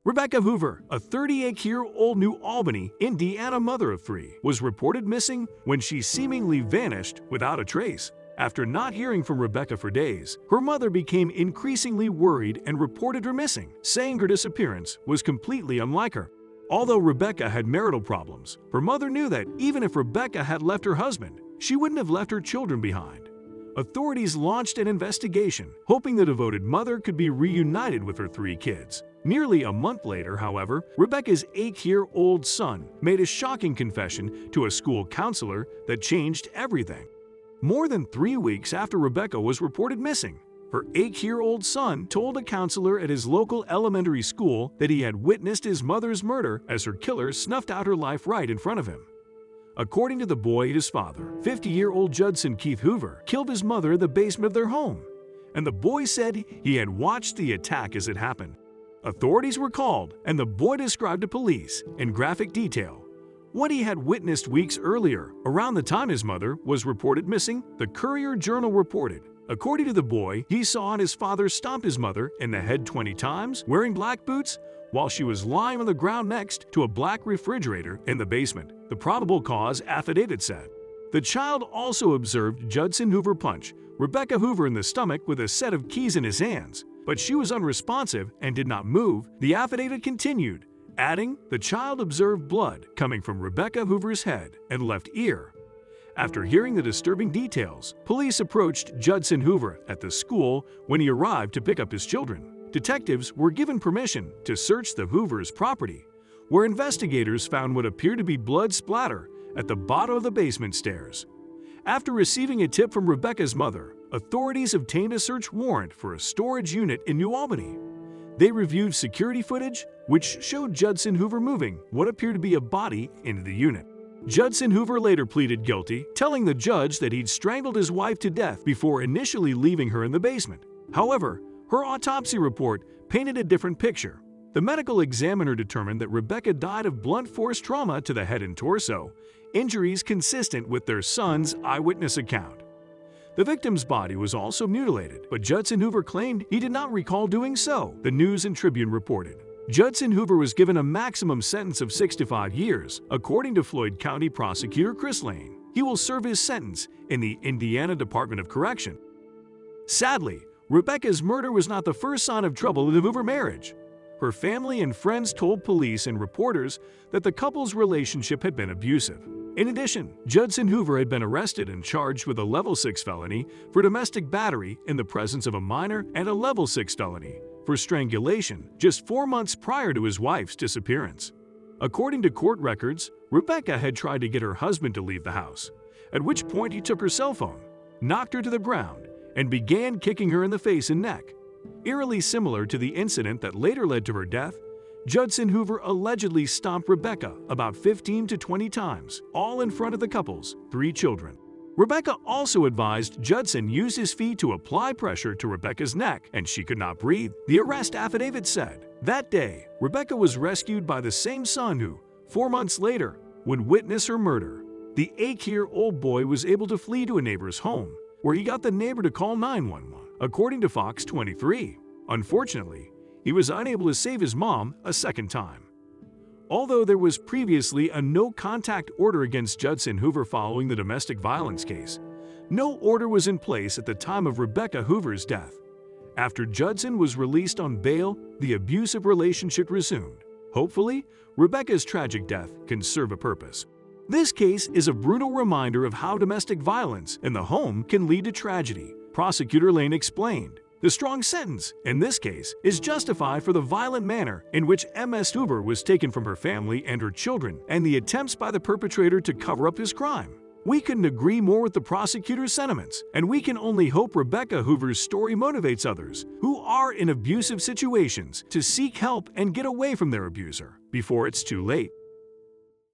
Rebecca Hoover, a 38-year-old New Albany, Indiana mother of three, was reported missing when she seemingly vanished without a trace. After not hearing from Rebecca for days, her mother became increasingly worried and reported her missing, saying her disappearance was completely unlike her. Although Rebecca had marital problems, her mother knew that even if Rebecca had left her husband, she wouldn't have left her children behind. Authorities launched an investigation, hoping the devoted mother could be reunited with her three kids. Nearly a month later, however, Rebecca's 8-year-old son made a shocking confession to a school counselor that changed everything. More than 3 weeks after Rebecca was reported missing, her 8-year-old son told a counselor at his local elementary school that he had witnessed his mother's murder as her killer snuffed out her life right in front of him. According to the boy, his father, 50-year-old Judson Keith Hoover, killed his mother in the basement of their home, and the boy said he had watched the attack as it happened. Authorities were called, and the boy described to police in graphic detail what he had witnessed weeks earlier. Around the time his mother was reported missing, the Courier-Journal reported, according to the boy, he saw his father stomp his mother in the head 20 times, wearing black boots, while she was lying on the ground next to a black refrigerator in the basement, the probable cause affidavit said. The child also observed Judson Hoover punch Rebecca Hoover in the stomach with a set of keys in his hands, but she was unresponsive and did not move, the affidavit continued, adding, the child observed blood coming from Rebecca Hoover's head and left ear. After hearing the disturbing details, police approached Judson Hoover at the school when he arrived to pick up his children. Detectives were given permission to search the Hoovers' property, where investigators found what appeared to be blood splatter at the bottom of the basement stairs. After receiving a tip from Rebecca's mother, authorities obtained a search warrant for a storage unit in New Albany. They reviewed security footage, which showed Judson Hoover moving what appeared to be a body into the unit. Judson Hoover later pleaded guilty, telling the judge that he'd strangled his wife to death before initially leaving her in the basement. However, her autopsy report painted a different picture. The medical examiner determined that Rebecca died of blunt force trauma to the head and torso, injuries consistent with their son's eyewitness account. The victim's body was also mutilated, but Judson Hoover claimed he did not recall doing so, the News and Tribune reported. Judson Hoover was given a maximum sentence of 65 years, according to Floyd County Prosecutor Chris Lane. He will serve his sentence in the Indiana Department of Correction. Sadly, Rebecca's murder was not the first sign of trouble in the Hoover marriage. Her family and friends told police and reporters that the couple's relationship had been abusive. In addition, Judson Hoover had been arrested and charged with a Level 6 felony for domestic battery in the presence of a minor and a Level 6 felony for strangulation just 4 months prior to his wife's disappearance. According to court records, Rebecca had tried to get her husband to leave the house, at which point he took her cell phone, knocked her to the ground, and began kicking her in the face and neck. Eerily similar to the incident that later led to her death, Judson Hoover allegedly stomped Rebecca about 15 to 20 times, all in front of the couple's 3 children. Rebecca also advised Judson use his feet to apply pressure to Rebecca's neck, and she could not breathe, the arrest affidavit said. That day, Rebecca was rescued by the same son who, 4 months later, would witness her murder. The 8-year-old boy was able to flee to a neighbor's home, where he got the neighbor to call 911, according to Fox 23. Unfortunately, he was unable to save his mom a second time. Although there was previously a no-contact order against Judson Hoover following the domestic violence case, no order was in place at the time of Rebecca Hoover's death. After Judson was released on bail, the abusive relationship resumed. Hopefully, Rebecca's tragic death can serve a purpose. This case is a brutal reminder of how domestic violence in the home can lead to tragedy, Prosecutor Lane explained. The strong sentence, in this case, is justified for the violent manner in which Ms. Hoover was taken from her family and her children and the attempts by the perpetrator to cover up his crime. We couldn't agree more with the prosecutor's sentiments, and we can only hope Rebecca Hoover's story motivates others who are in abusive situations to seek help and get away from their abuser before it's too late.